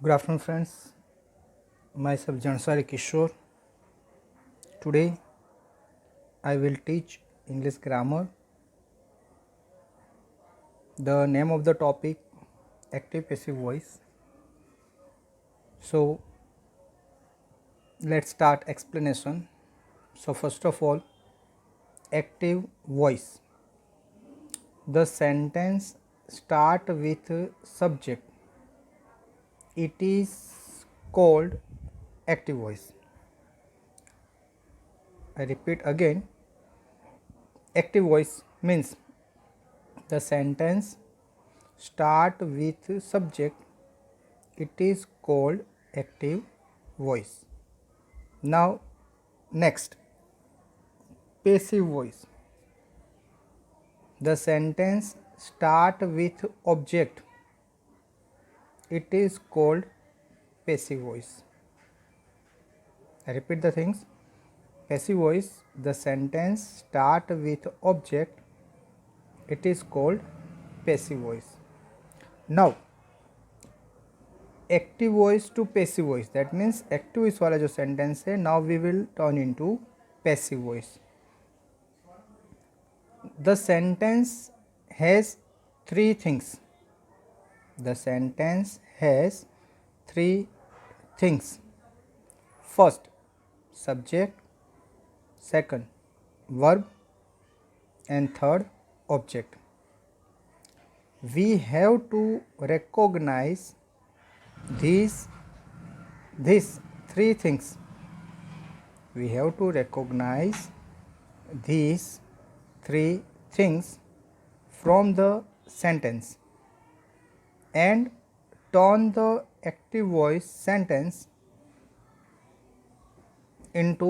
Good afternoon, friends. Myself Jansari Kishore. Today I will teach English grammar. The name of the topic active passive voice. So let's start explanation. So first of all, active voice. The sentence start with subject. It is called active voice. I repeat again, active voice means the sentence start with subject. It is called active voice. Now next, passive voice. The sentence start with object. It is called passive voice. I repeat the things. Passive voice, the sentence start with object. It is called passive voice. Now active voice to passive voice, that means active voice वाला जो sentence है, now we will turn into passive voice. The sentence has three things. The sentence has three things. First subject, second verb and third object. We have to recognize these three things. We have to recognize these three things from the sentence and turn the active voice sentence into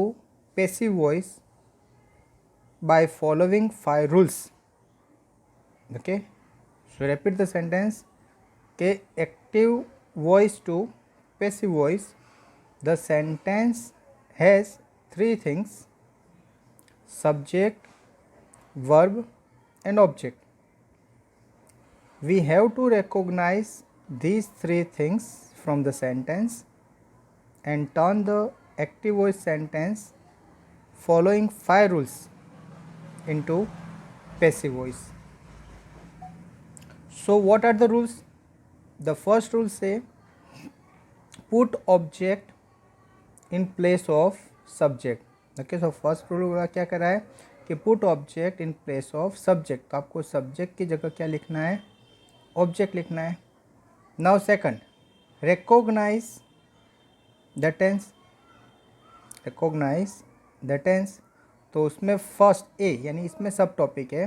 passive voice by following 5 rules. Okay, so repeat the sentence. Okay, active voice to passive voice, the sentence has three things: subject, verb and object. We have to recognize these three things from the sentence and turn the active voice sentence following 5 rules into passive voice. So what are the rules? The first rule say put object in place of subject. Okay, so first rule क्या कर रहा है कि put object in place of subject. तो आपको subject की जगह क्या लिखना है? Object लिखना है. Now second, recognize the tense. Recognize the tense. तो उसमें फर्स्ट ए यानी इसमें सब टॉपिक है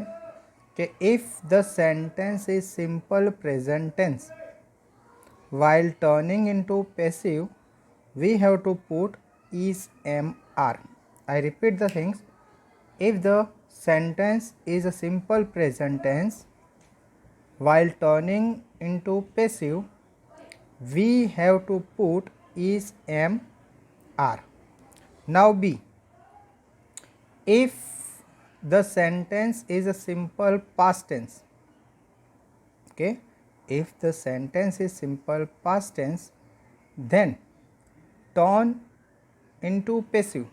कि if the sentence is simple present tense while turning into passive, we have to put is mr. I repeat the things. If the sentence is a simple present tense while turning into passive, we have to put is mr. Now b, if the sentence is a simple past tense, okay, if the sentence is simple past tense, then turn into passive,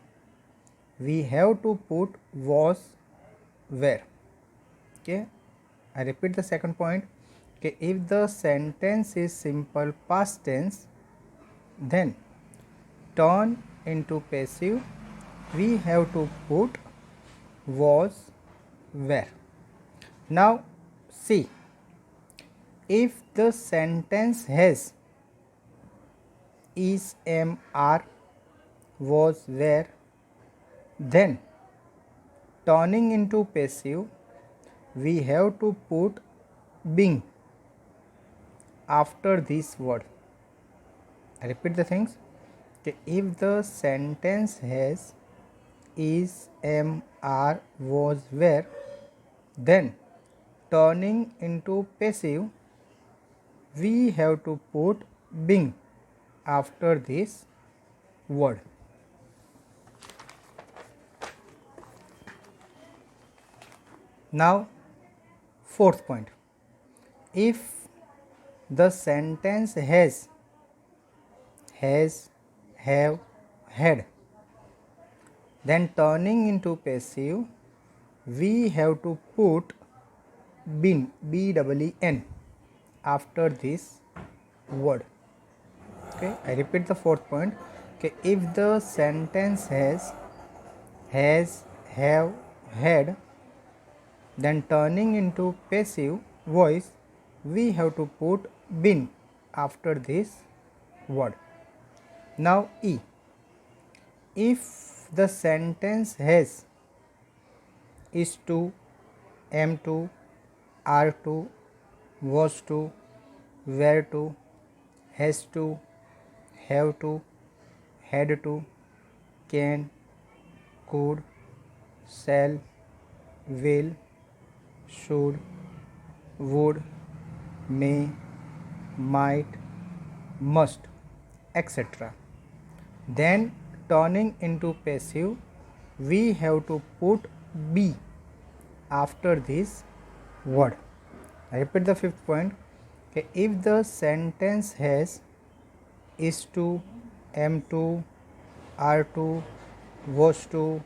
we have to put was, were. Okay, I repeat the second point. Okay, if the sentence is simple past tense, then turn into passive, we have to put was, were. Now see, if the sentence has is, am, are, was, were, then turning into passive, we have to put being after this word. I repeat the things. Okay, if the sentence has is, am, are, was, were, then turning into passive, we have to put being after this word. Now fourth point, if the sentence has has, have, had. Then turning into passive, we have to put been, B-E-E-N, after this word. Okay, I repeat the fourth point. Okay, if the sentence has, have, had, then turning into passive voice, we have to put been after this word. Now E. If the sentence has, is to, am to, are to, was to, were to, has to, have to, had to, can, could, shall, will, should, would, may, might, must, etc. Then turning into passive, we have to put be after this word. I repeat the fifth point. Okay, if the sentence has, is to, am to, are to, was to,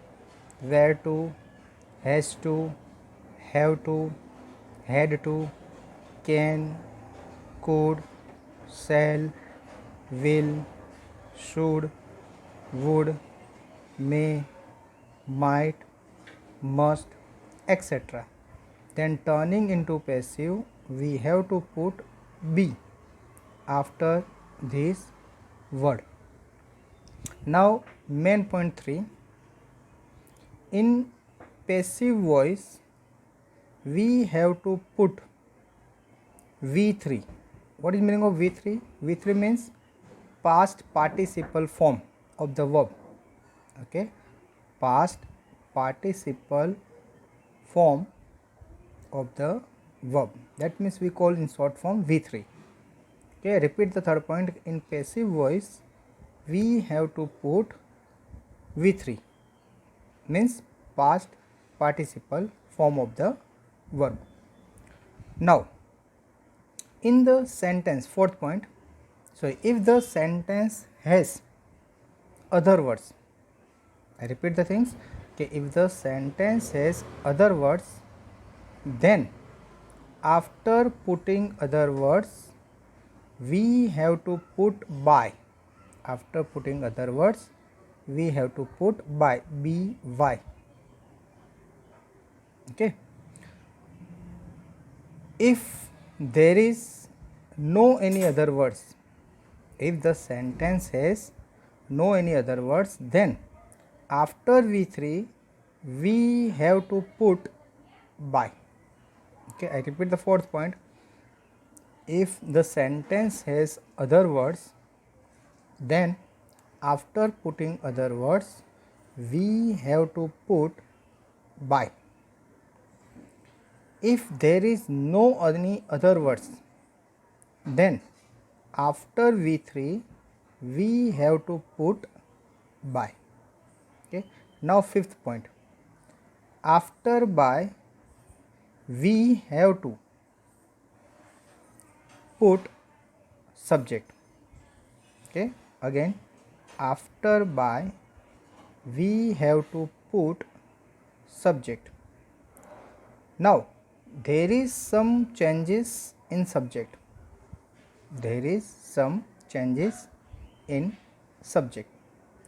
were to, has to, have to, had to, can, could, shall, will, should, would, may, might, must, etc. Then turning into passive, we have to put be after this word. Now main point 3. In passive voice, we have to put V3. What is meaning of V3? V3 means past participle form of the verb. Okay, past participle form of the verb. That means we call in short form V3. Okay, repeat the third point. In passive voice, we have to put V3, means past participle form of the verb. Now in the sentence, fourth point, so if the sentence has other words, I repeat the things. Okay, if the sentence has other words, then after putting other words, we have to put by. After putting other words, we have to put by, by. Okay, if there is no any other words, if the sentence has no any other words, then after V3 we have to put by. Okay, I repeat the fourth point. If the sentence has other words, then after putting other words, we have to put by. If there is no any other words, then after V3 we have to put by. Okay, now fifth point. After by, we have to put subject. Okay, again, after by, we have to put subject. Now there is some changes in subject. There is some changes in subject.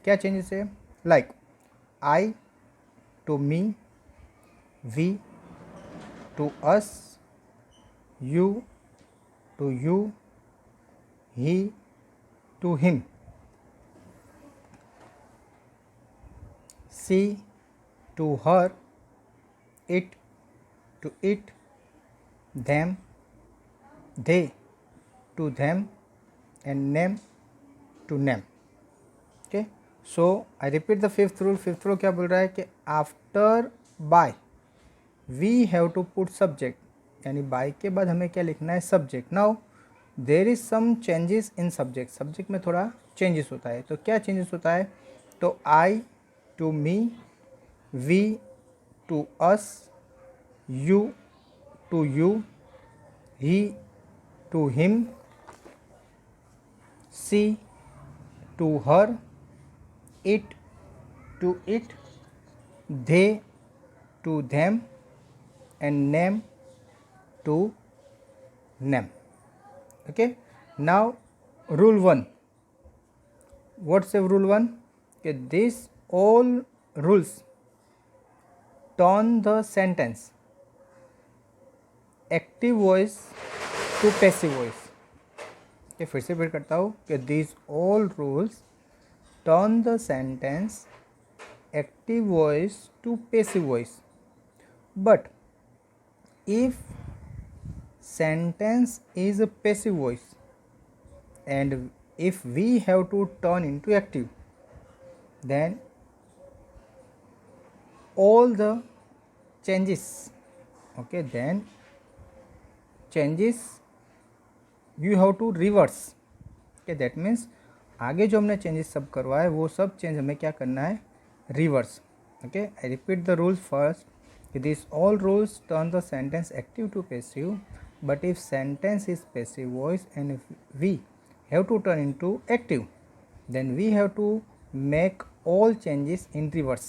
क्या changes है? Like I to me, we to us, you to you, he to him, she to her, it to it, them, they to them, and name to name. Okay, so I repeat the fifth rule. Fifth rule क्या बोल रहा है कि after by we have to put subject, यानी by के बाद हमें क्या लिखना है? subject. Now there is some changes in subject. subject में थोड़ा changes होता है. तो क्या changes होता है? तो I to me, we to us, you to you, he to him, she to her, it to it, they to them, and name to name. Okay, now rule 1. What's the rule 1? Okay, these all rules turn the sentence active voice to passive voice. ये फिर से repeat करता हूँ कि these all rules turn the sentence active voice to passive voice. But if sentence is a passive voice and if we have to turn into active, then all the changes, okay, then changes you have to reverse. okay, that means आगे जो हमने changes सब करवाए वो सब change हमें क्या करना है, reverse. Okay, I repeat the rules first. This all rules turn the sentence active to passive. But if sentence is passive voice and if we have to turn into active, then we have to make all changes in reverse.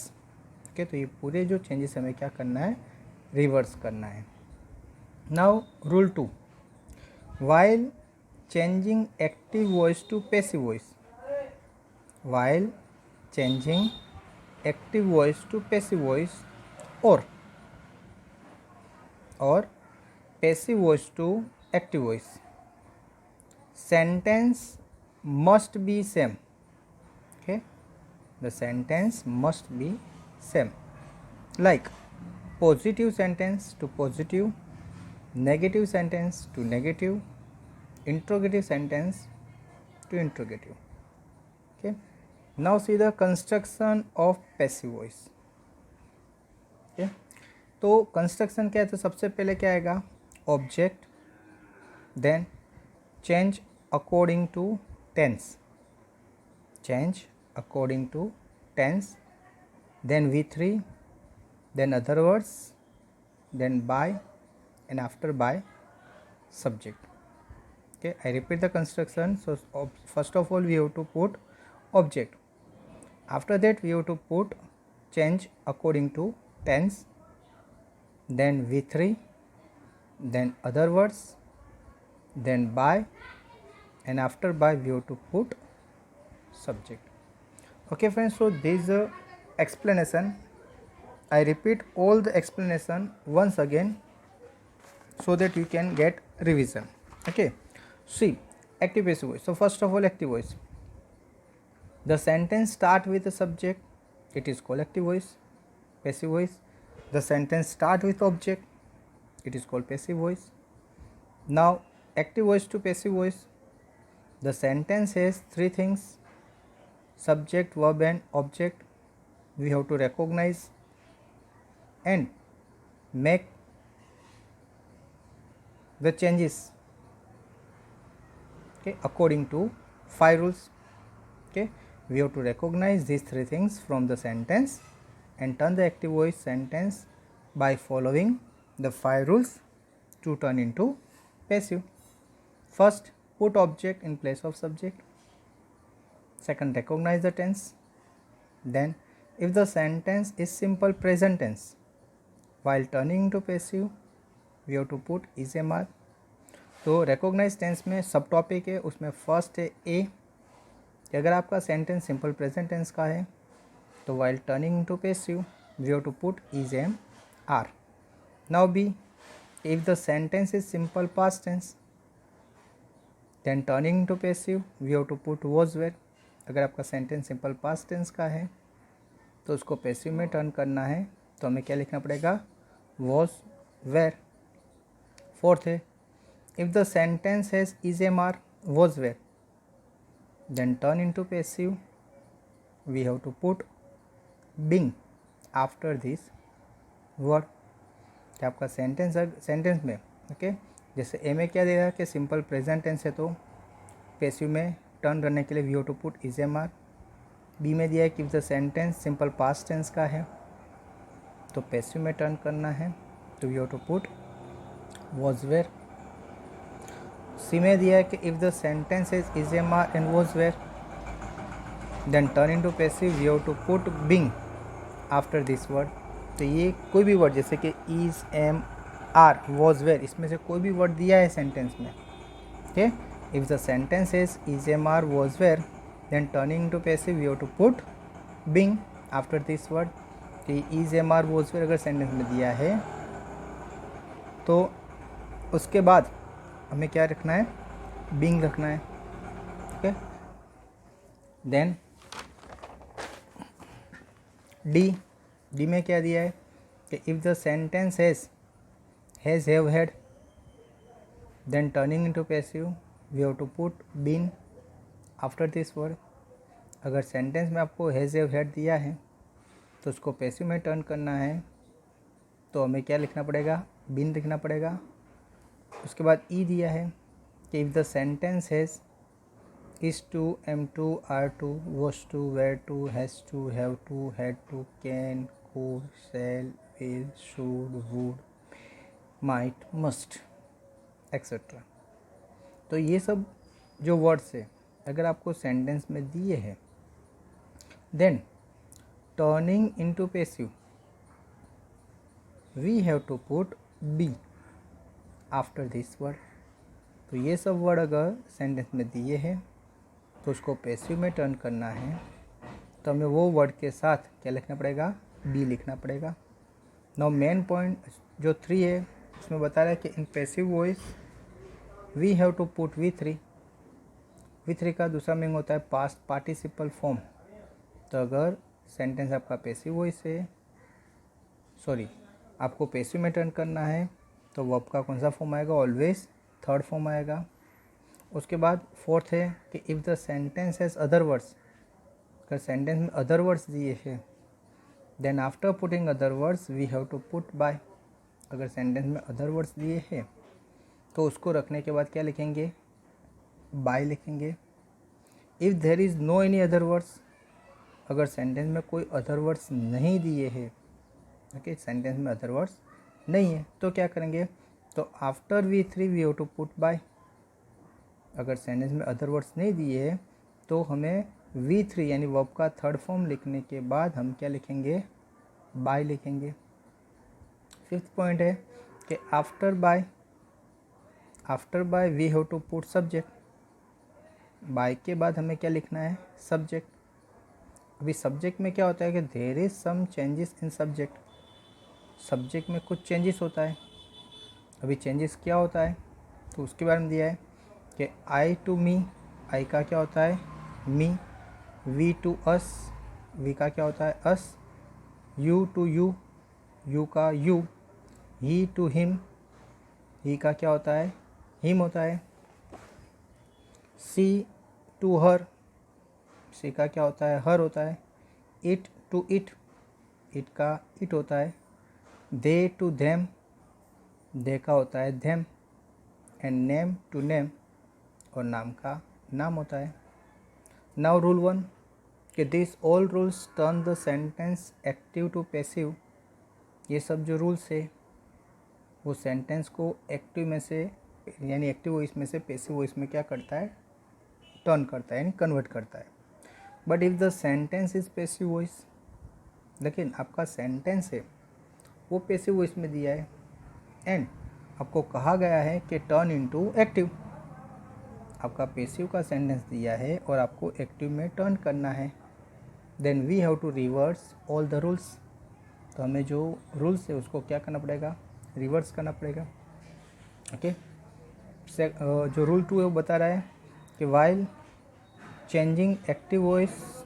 okay, तो ये पूरे जो changes हमें क्या करना है, reverse करना है. Now rule 2. While changing active voice to passive voice, while changing active voice to passive voice or passive voice to active voice, sentence must be same. okay, the sentence must be same, like positive sentence to positive, negative sentence to negative, interrogative sentence to interrogative. okay, now see the construction of passive voice. okay, तो construction क्या है, तो सबसे पहले क्या आएगा, object, then change according to tense, change according to tense, then V3, then other words, then by, and after by subject. okay, I repeat the construction. So first of all we have to put object, after that we have to put change according to tense, then V3, then other words, then by, and after by we have to put subject. okay friends, so this is a explanation. I repeat all the explanation once again so that you can get revision. okay, see, active passive voice. So first of all, active voice, the sentence start with a subject, it is called active voice. Passive voice, the sentence start with object, it is called passive voice. Now active voice to passive voice, the sentence has three things, subject, verb and object. We have to recognize and make the changes, okay, according to 5 rules. okay, we have to recognize these three things from the sentence and turn the active voice sentence by following the 5 rules to turn into passive. First, put object in place of subject. Second, recognize the tense. Then, if the sentence is simple present tense, while turning into passive, we have to put is a mark. तो recognize tense में सब topic है, उसमें first है ए, कि अगर आपका sentence simple present tense का है तो while turning into passive we have to put is am are. Now B, if the sentence is simple past tense, then turning into passive we have to put was were. अगर आपका sentence simple past tense का है तो उसको passive में turn करना है तो हमें क्या लिखना पड़ेगा, was were. फोर्थ है, if the sentence has is am are was were, then turn into passive we have to put being after this word. कि आपका सेंटेंस में ओके, जैसे ए में क्या देगा कि सिंपल प्रेजेंट टेंस है तो पैसिव में टर्न करने के लिए we have to put is am are. B में दिया है कि the sentence simple past tense का है तो पैसिव में टर्न करना है तो we have to put was were. C में दिया है कि if the sentence is am are and was were, then turn into passive we have to put being after this word. तो ये कोई भी वर्ड जैसे कि is, am, are, was, were, इसमें से कोई भी वर्ड दिया है सेंटेंस में, okay. If the sentence is, am, are, was, were, then turning into passive we have to put being after this word. कि is, am, are, was, were अगर sentence में दिया है तो उसके बाद हमें क्या रखना है, बीइंग रखना है, ओके। देन डी में क्या दिया है कि if the sentence has, have, had, then turning into passive we have to put been after this word. अगर सेंटेंस में आपको हैज़, हैव, हैड दिया है तो उसको पैसिव में टर्न करना है तो हमें क्या लिखना पड़ेगा, बीन लिखना पड़ेगा। उसके बाद ई दिया है कि if the sentence has, is to, am to, are to, was to, were to, has to, have to, had to, can, could, shall, will, should, would, might, must, etc. तो ये सब जो वर्ड्स है अगर आपको सेंटेंस में दिए हैं then turning into passive we have to put be after this word. तो ये सब वर्ड अगर सेंटेंस में दिए हैं तो उसको पैसिव में टर्न करना है तो हमें वो वर्ड के साथ क्या लिखना पड़ेगा, बी लिखना पड़ेगा। नाउ मेन पॉइंट जो 3 है उसमें बता रहा है कि in passive voice we have to put V3 का दूसरा मीनिंग होता है पास्ट पार्टिसिपल फॉर्म। तो अगर सेंटेंस आपका पैसिव वॉइस है, आपको पैसिव में टर्न करना है तो वर्ब का कौन सा फॉर्म आएगा, ऑलवेज थर्ड फॉर्म आएगा। उसके बाद फोर्थ है कि if the sentence has other words, अगर सेंटेंस में अदर वर्ड्स दिए हैं then after putting other words we have to put by. अगर सेंटेंस में अदर वर्ड्स दिए हैं तो उसको रखने के बाद क्या लिखेंगे, बाय लिखेंगे। If there is no any other words, अगर सेंटेंस में कोई अदर वर्ड्स नहीं दिए हैं, ओके, सेंटेंस में अदर वर्ड्स नहीं है तो क्या करेंगे, तो after V3 we have to put by. अगर सेंटेंस में अदर वर्ड्स नहीं दिए हैं तो हमें V3 यानी वर्ब का थर्ड फॉर्म लिखने के बाद हम क्या लिखेंगे, बाय लिखेंगे। फिफ्थ पॉइंट है कि after by we have to put subject. By के बाद हमें क्या लिखना है, सब्जेक्ट। अभी सब्जेक्ट में क्या होता है कि there is some changes in subject में कुछ चेंजेस होता है। अभी चेंजेस क्या होता है तो उसके बारे में दिया है कि आई टू मी, आई का क्या होता है, मी। वी टू अस, वी का क्या होता है, अस। यू टू यू, यू का यू। ही टू हिम, ही का क्या होता है, हिम होता है। सी टू हर, सी का क्या होता है, हर होता है। इट टू इट, इट का इट होता है। दे टू देम, दे का होता है them. And name to name, और नाम का नाम होता है। नाउ रूल 1 कि this all rules turn the sentence active to passive. ये सब जो रूल्स है वो सेंटेंस को एक्टिव में से यानी एक्टिव वॉइस में से पैसिव वॉइस में क्या करता है, टर्न करता है यानी कन्वर्ट करता है। But if the sentence is passive voice, लेकिन आपका सेंटेंस है वो पैसिव वॉइस में दिया है एंड आपको कहा गया है कि टर्न इनटू एक्टिव। आपका पैसिव का सेंटेंस दिया है और आपको एक्टिव में टर्न करना है, then we have to reverse all the rules. तो हमें जो रूल्स है उसको क्या करना पड़ेगा, रिवर्स करना पड़ेगा, ओके। जो रूल 2 है वो बता रहा है कि while changing active voice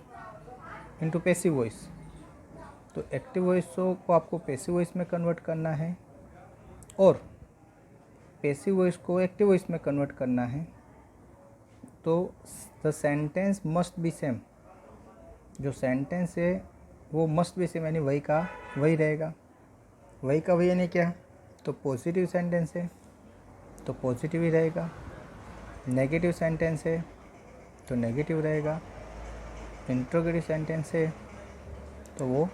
into passive voice, तो एक्टिव वॉइस को आपको पैसिव वॉइस में कन्वर्ट करना है और पैसिव वॉइस को एक्टिव वॉइस में कन्वर्ट करना है। तो the sentence must be same, जो सेंटेंस है वो मस्ट बी सेम यानी वही का वही रहेगा। वही का वही यानी क्या, तो पॉजिटिव सेंटेंस है तो पॉजिटिव ही रहेगा, नेगेटिव सेंटेंस है तो नेगेटिव रहेगा, इंट्रोगेटिव सेंटेंस है तो वो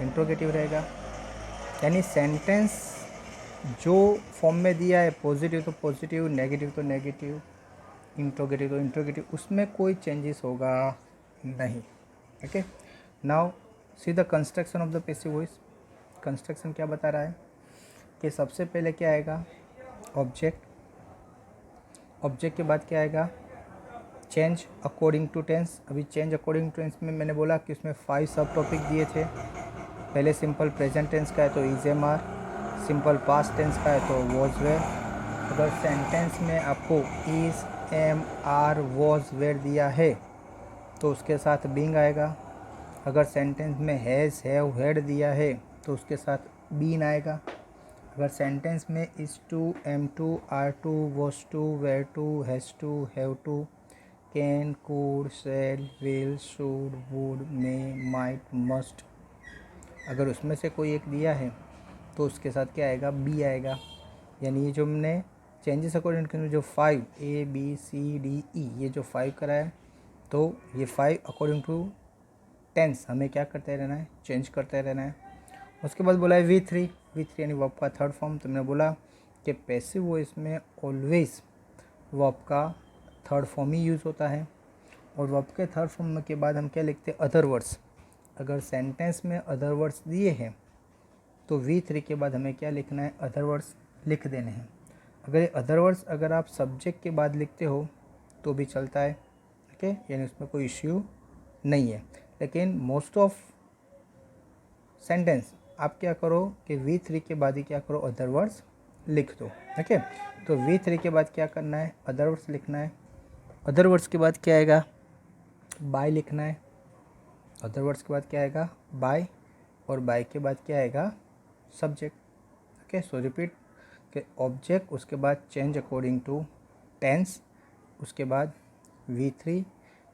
इंट्रोगेटिव रहेगा। यानी सेंटेंस जो फॉर्म में दिया है पॉजिटिव तो पॉजिटिव, नेगेटिव तो नेगेटिव, इंट्रोगेटिव तो इंट्रोगेटिव, उसमें कोई चेंजेस होगा नहीं। Okay, now see the construction of the passive voice. Construction क्या बता रहा है कि सबसे पहले क्या आएगा, ऑब्जेक्ट, ऑब्जेक्ट के बाद क्या आएगा, चेंज अकॉर्डिंग टू टेंस। अभी चेंज अकॉर्डिंग टू टेंस में मैंने बोला कि उसमें 5 सब टॉपिक दिए थे। पहले सिंपल प्रेजेंट टेंस का है तो is am are, simple past tense का है तो वॉज वेयर। अगर सेंटेंस में आपको is am are was were दिया है तो उसके साथ बीइंग आएगा। अगर सेंटेंस में हैज़ हैव हैड दिया है तो उसके साथ बीन आएगा। अगर सेंटेंस में is to, am to, are to, was to, were to, has to, have to, can, could, shall, will, should, would, may, might, must, अगर उसमें से कोई एक दिया है तो उसके साथ क्या आएगा, बी आएगा। यानी ये जो हमने चेंजेस अकॉर्डिंग टू जो 5 A B C D E, ये जो 5 करा है तो ये 5 अकॉर्डिंग टू टेंस हमें क्या करते रहना है, चेंज करते रहना है। उसके बाद बोला है V3, V3 यानी वर्ब का थर्ड फॉर्म। तुमने बोला कि पैसिव वॉइस में ऑलवेज वर्ब का थर्ड फॉर्म ही यूज़ होता है, और वर्ब के थर्ड फॉर्म के बाद हम क्या लिखते हैं, अदर वर्ड्स। अगर सेंटेंस में अदर वर्ड्स दिए हैं तो V3 के बाद हमें क्या लिखना है, अदर वर्ड्स लिख देने हैं। अगर ये अदर वर्ड्स अगर आप सब्जेक्ट के बाद लिखते हो तो भी चलता है, ओके, यानी उसमें कोई इश्यू नहीं है। लेकिन मोस्ट ऑफ सेंटेंस आप क्या करो कि V3 के बाद ही क्या करो, अदर वर्ड्स लिख दो, ओके। तो V3 के बाद क्या करना है, अदर वर्ड्स लिखना है। अदर वर्ड्स के बाद क्या आएगा, बाय लिखना है। अदर वर्ड्स के बाद क्या आएगा, बाय, और बाय के बाद क्या आएगा, सब्जेक्ट, ओके। सो रिपीट के ऑब्जेक्ट, उसके बाद चेंज अकॉर्डिंग टू टेंस, उसके बाद V3,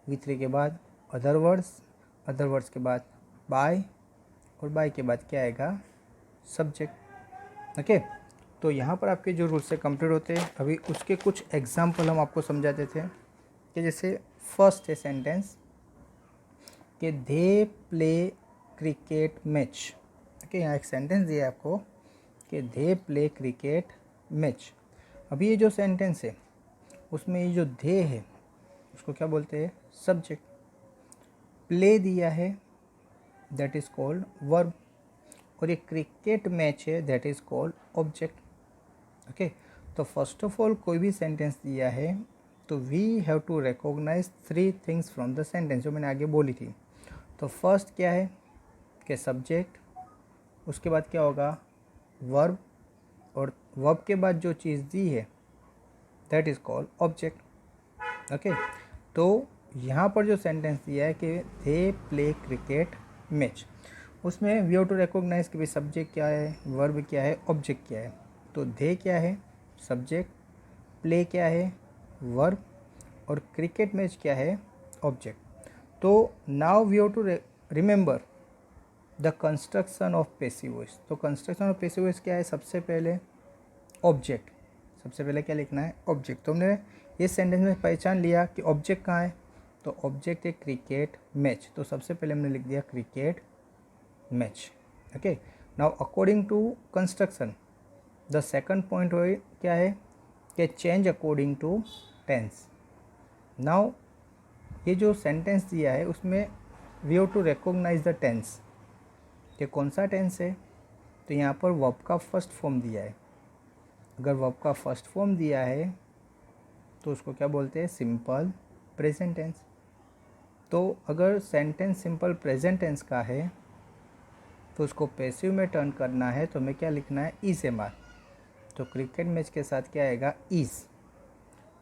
V3 के बाद अदर वर्ड्स, अदर वर्ड्स के बाद बाय, और बाय के बाद क्या आएगा, सब्जेक्ट, ओके। तो यहाँ पर आपके जो रूल्स से कंप्लीट होते हैं। अभी उसके कुछ एग्जाम्पल हम आपको समझाते थे कि जैसे फर्स्ट है सेंटेंस कि they play cricket match, okay. यहाँ एक सेंटेंस दिया है आपको कि दे प्ले क्रिकेट मैच। अभी ये जो सेंटेंस है उसमें ये जो दे है उसको क्या बोलते हैं, सब्जेक्ट। प्ले दिया है दैट इज़ कॉल्ड वर्ब, और ये क्रिकेट मैच है that is called object, okay. तो फर्स्ट ऑफ ऑल कोई भी सेंटेंस दिया है तो we have to recognize 3 things from the sentence, जो मैंने आगे बोली थी। तो फर्स्ट क्या है कि सब्जेक्ट, उसके बाद क्या होगा, वर्ब, और वर्ब के बाद जो चीज़ दी है that is called object, okay. तो यहाँ पर जो सेंटेंस दिया है कि दे प्ले क्रिकेट मैच, उसमें वी हैव टू रिकॉग्नाइज कि भाई सब्जेक्ट क्या है, वर्ब क्या है, ऑब्जेक्ट क्या है। तो दे क्या है, सब्जेक्ट, प्ले क्या है, वर्ब, और क्रिकेट मैच क्या है, ऑब्जेक्ट। तो now we have to remember the construction of passive voice. तो कंस्ट्रक्शन ऑफ पैसिव वॉइस क्या है, सबसे पहले ऑब्जेक्ट, सबसे पहले क्या लिखना है, ऑब्जेक्ट। तो हमने इस सेंटेंस में पहचान लिया कि ऑब्जेक्ट कहाँ है, तो ऑब्जेक्ट है क्रिकेट मैच, तो सबसे पहले हमने लिख दिया cricket match, okay. Now according to construction the second point क्या है कि change according to tense. Now ये जो सेंटेंस दिया है उसमें we have to recognize the tense, कि कौन सा टेंस है। तो यहाँ पर वर्ब का फर्स्ट फॉर्म दिया है। अगर वर्ब का फर्स्ट फॉर्म दिया है तो उसको क्या बोलते हैं, सिंपल प्रेजेंट टेंस। तो अगर सेंटेंस सिंपल प्रेजेंट टेंस का है तो उसको पैसिव में टर्न करना है तो हमें क्या लिखना है, इज एम आर। तो क्रिकेट मैच के साथ क्या आएगा, इज।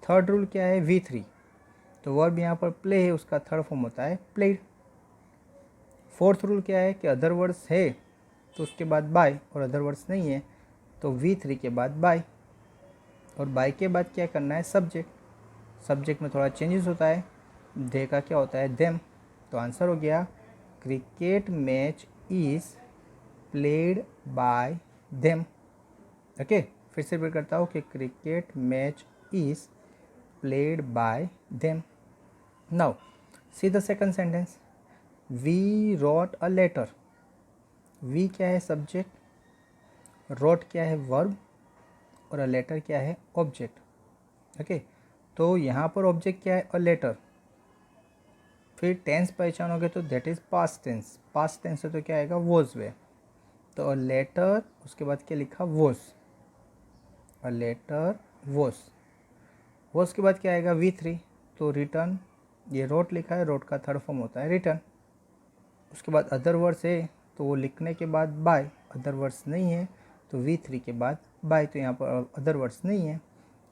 थर्ड रूल क्या है, V3। तो वर्ब यहाँ पर प्ले है, उसका थर्ड फॉर्म होता है प्लेड। फोर्थ रूल क्या है कि अदर वर्ड्स है तो उसके बाद बाय, और अदर वर्ड्स नहीं है तो V3 के बाद बाय, और बाय के बाद क्या करना है, सब्जेक्ट। सब्जेक्ट में थोड़ा चेंजेस होता है, दे का क्या होता है, देम। तो आंसर हो गया cricket match is played by them, okay. फिर से रिपीट करता हूँ कि cricket match is played by them. Now see the second sentence, we wrote a letter. We क्या है, सब्जेक्ट, रोट क्या है, वर्ब, और अ लेटर क्या है, ऑब्जेक्ट, ओके। तो यहाँ पर ऑब्जेक्ट क्या है, अ लेटर। फिर टेंस पहचानोगे तो that is past tense, past tense है तो क्या आएगा वॉज वे, तो अ लेटर उसके बाद क्या लिखा वॉज, अ लेटर वॉज के बाद क्या आएगा V3, तो रिटर्न, ये रोट लिखा है, रोट का थर्ड फॉर्म होता है रिटर्न। उसके बाद अदर वर्ड्स है तो वो लिखने के बाद बाय, अदर वर्ड्स नहीं है तो V3 के बाद बाय, तो यहाँ पर अदर वर्ड्स नहीं है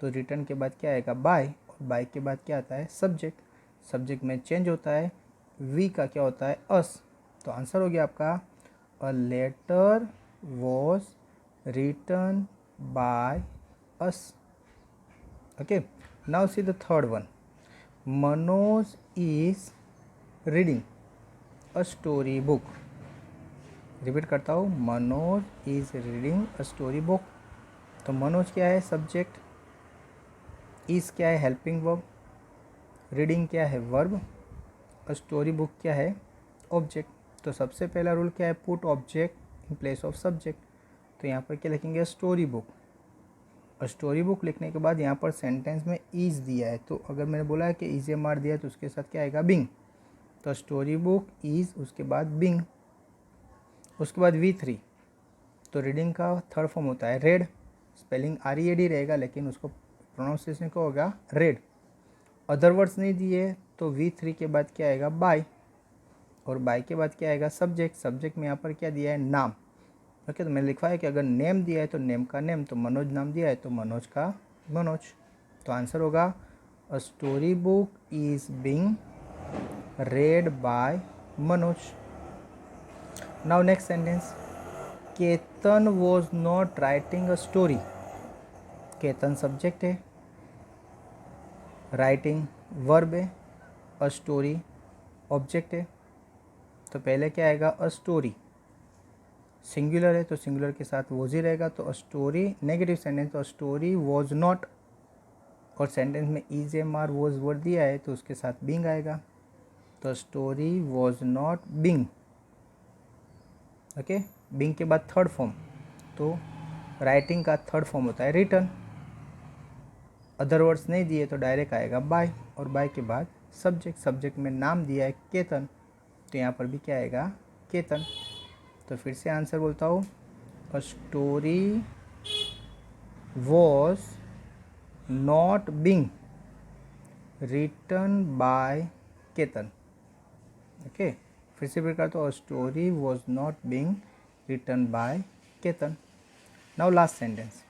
तो रिटर्न के बाद क्या आएगा बाय, और बाय के बाद क्या आता है सब्जेक्ट, सब्जेक्ट में चेंज होता है, वी का क्या होता है अस, तो आंसर हो गया आपका a letter was written by us. Okay, now see the third one, Manoj is reading a story book. Repeat करता हूँ, Manoj is reading a story book. तो मनोज क्या है सब्जेक्ट, इज क्या है हेल्पिंग वर्ब, रीडिंग क्या है वर्ब, अ स्टोरी बुक क्या है ऑब्जेक्ट। तो सबसे पहला रूल क्या है, put object in place of subject, तो यहाँ पर क्या लिखेंगे स्टोरी बुक। और स्टोरी बुक लिखने के बाद यहाँ पर सेंटेंस में इज दिया है, तो अगर मैंने बोला है कि इज ए मार दिया है तो उसके साथ क्या आएगा बिंग, तो स्टोरी बुक इज उसके बाद बिंग। उसके बाद V3, तो रीडिंग का थर्ड फॉर्म होता है रेड, स्पेलिंग READ रहेगा लेकिन उसको प्रोनाउंसिएशन क्या होगा रेड। अदर वर्ड्स नहीं दिए तो V3 के बाद क्या आएगा बाय, और बाय के बाद क्या आएगा सब्जेक्ट, सब्जेक्ट में यहाँ पर क्या दिया है नाम। ओके, तो मैंने लिखा है कि अगर नेम दिया है तो नेम का नेम, तो मनोज नाम दिया है तो मनोज का मनोज, तो आंसर होगा a story book is being read by Manoj. Now next sentence, Ketan was not writing a story. Ketan subject है, राइटिंग वर्ब है, अ स्टोरी ऑब्जेक्ट है, तो पहले क्या आएगा अ स्टोरी, सिंगुलर है तो सिंगुलर के साथ वॉज ही रहेगा, तो अ स्टोरी नेगेटिव सेंटेंस, तो अ स्टोरी वॉज नॉट, और सेंटेंस में is am are was word दिया है तो उसके साथ बिंग आएगा, तो story was not being. Okay, being के बाद थर्ड फॉर्म, तो राइटिंग का थर्ड फॉर्म होता है रिटर्न। अदर वर्ड्स नहीं दिए तो डायरेक्ट आएगा बाय, और बाय के बाद सब्जेक्ट, सब्जेक्ट में नाम दिया है केतन, तो यहाँ पर भी क्या आएगा केतन। तो फिर से आंसर बोलता हूँ, a story was not being written by Ketan. Okay, फिर से करता हूँ, a story was not being written by Ketan. Now last sentence,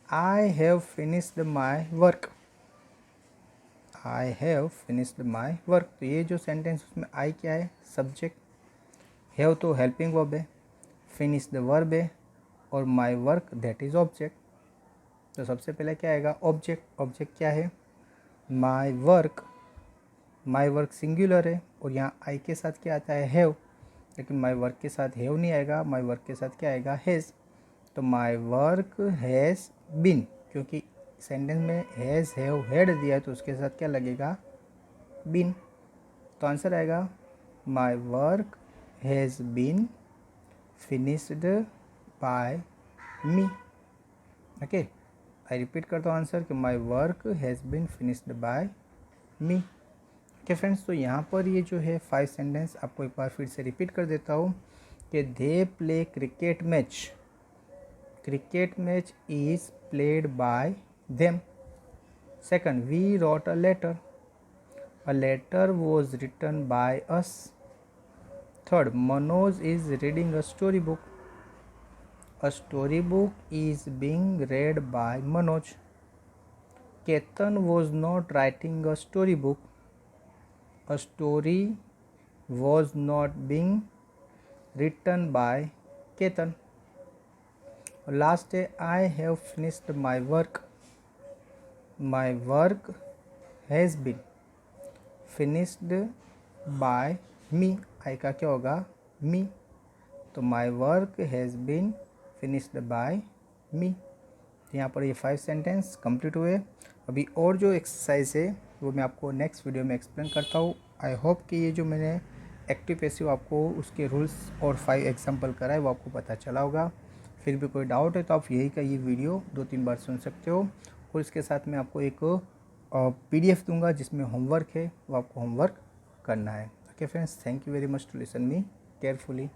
I have finished my work. I have finished my work, तो ये जो सेंटेंस उसमें आई क्या है सब्जेक्ट, हैव तो हेल्पिंग वर्ब है, फिनिश द वर्ब है, और my work that is object. तो सबसे पहले क्या आएगा ऑब्जेक्ट, ऑब्जेक्ट क्या है my work, my work singular है और यहाँ आई के साथ क्या आता है हैव, लेकिन माई वर्क के साथ हैव नहीं आएगा, माई वर्क के साथ क्या आएगा हैज़। तो माई वर्क हैज़ बीन, क्योंकि सेंटेंस में हैज़ हैव हैड दिया है तो उसके साथ क्या लगेगा बीन, तो आंसर आएगा my work has been finished by me. Okay, I repeat करता हूँ आंसर कि my work has been finished by me. Okay friends, तो यहाँ पर ये जो है 5 सेंटेंस आपको एक बार फिर से रिपीट कर देता हूँ कि they play cricket match, cricket match is played by them. Second, we wrote a letter, a letter was written by us. Third, Manoj is reading a storybook. A storybook is being read by Manoj. Ketan was not writing a storybook. A story was not being written by Ketan. Last day, I have finished my work. My work has been finished by me, I का क्या होगा me, तो my work has been finished by me. यहाँ पर ये 5 sentence complete हुए। अभी और जो एक्सरसाइज है वो मैं आपको नेक्स्ट वीडियो में एक्सप्लेन करता हूँ। आई होप कि ये जो मैंने एक्टिव पैसिव आपको उसके रूल्स और 5 एग्जांपल कराए वो आपको पता चला होगा। फिर भी कोई डाउट है तो आप यही का ये वीडियो 2-3 बार सुन सकते हो, और इसके साथ मैं आपको एक PDF दूंगा जिसमें होमवर्क है, वो आपको होमवर्क करना है। Okay friends, thank you very much to listen me carefully.